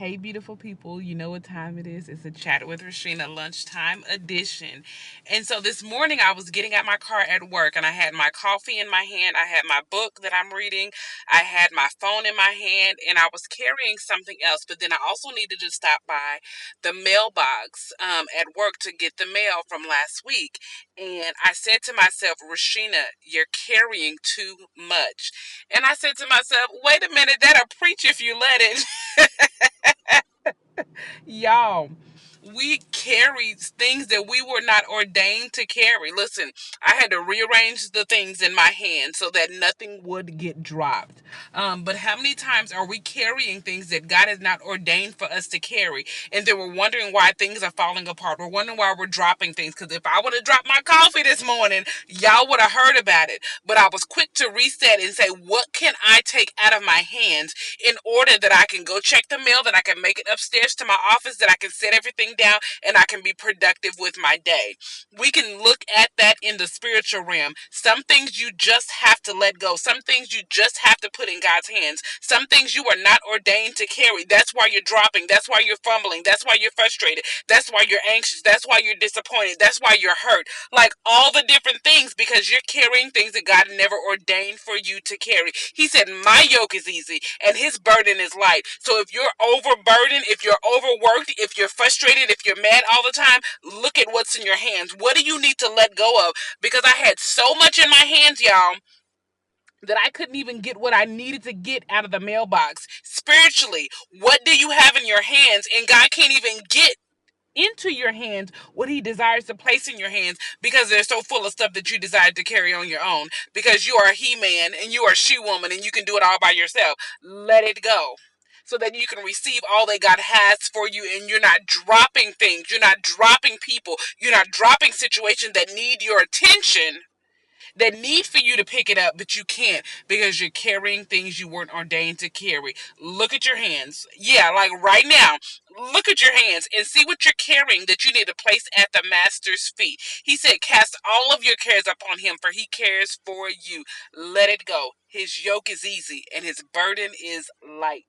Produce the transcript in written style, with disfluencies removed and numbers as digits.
Hey, beautiful people, you know what time it is. It's a Chat with Rashina lunchtime edition. And so this morning I was getting out my car at work and I had my coffee in my hand. I had my book that I'm reading. I had my phone in my hand and I was carrying something else. But then I also needed to stop by the mailbox at work to get the mail from last week. And I said to myself, Rashina, you're carrying too much. And I said to myself, wait a minute, that'll preach if you let it. Y'all, we carried things that we were not ordained to carry. Listen, I had to rearrange the things in my hand so that nothing would get dropped. But how many times are we carrying things that God has not ordained for us to carry? And then we're wondering why things are falling apart. We're wondering why we're dropping things. Because if I would have dropped my coffee this morning, y'all would have heard about it. But I was quick to reset and say, what can I take out of my hands in order that I can go check the mail, that I can make it upstairs to my office, that I can set everything down, and I can be productive with my day. We can look at that in the spiritual realm. Some things you just have to let go. Some things you just have to put in God's hands. Some things you are not ordained to carry. That's why you're dropping. That's why you're fumbling. That's why you're frustrated. That's why you're anxious. That's why you're disappointed. That's why you're hurt. Like all the different things, because you're carrying things that God never ordained for you to carry. He said, my yoke is easy and his burden is light. So if you're overburdened, if you're overworked, if you're frustrated, if you're mad all the time, look at what's in your hands. What do you need to let go of? Because I had so much in my hands, y'all, that I couldn't even get what I needed to get out of the mailbox. Spiritually, what do you have in your hands? And God can't even get into your hands what he desires to place in your hands because they're so full of stuff that you desire to carry on your own, because you are a he-man and you are a she-woman and you can do it all by yourself. Let it go so that you can receive all that God has for you, and you're not dropping things, you're not dropping people, you're not dropping situations that need your attention, that need for you to pick it up, but you can't because you're carrying things you weren't ordained to carry. Look at your hands. Yeah, like right now, look at your hands and see what you're carrying that you need to place at the master's feet. He said, cast all of your cares upon him, for he cares for you. Let it go. His yoke is easy and his burden is light.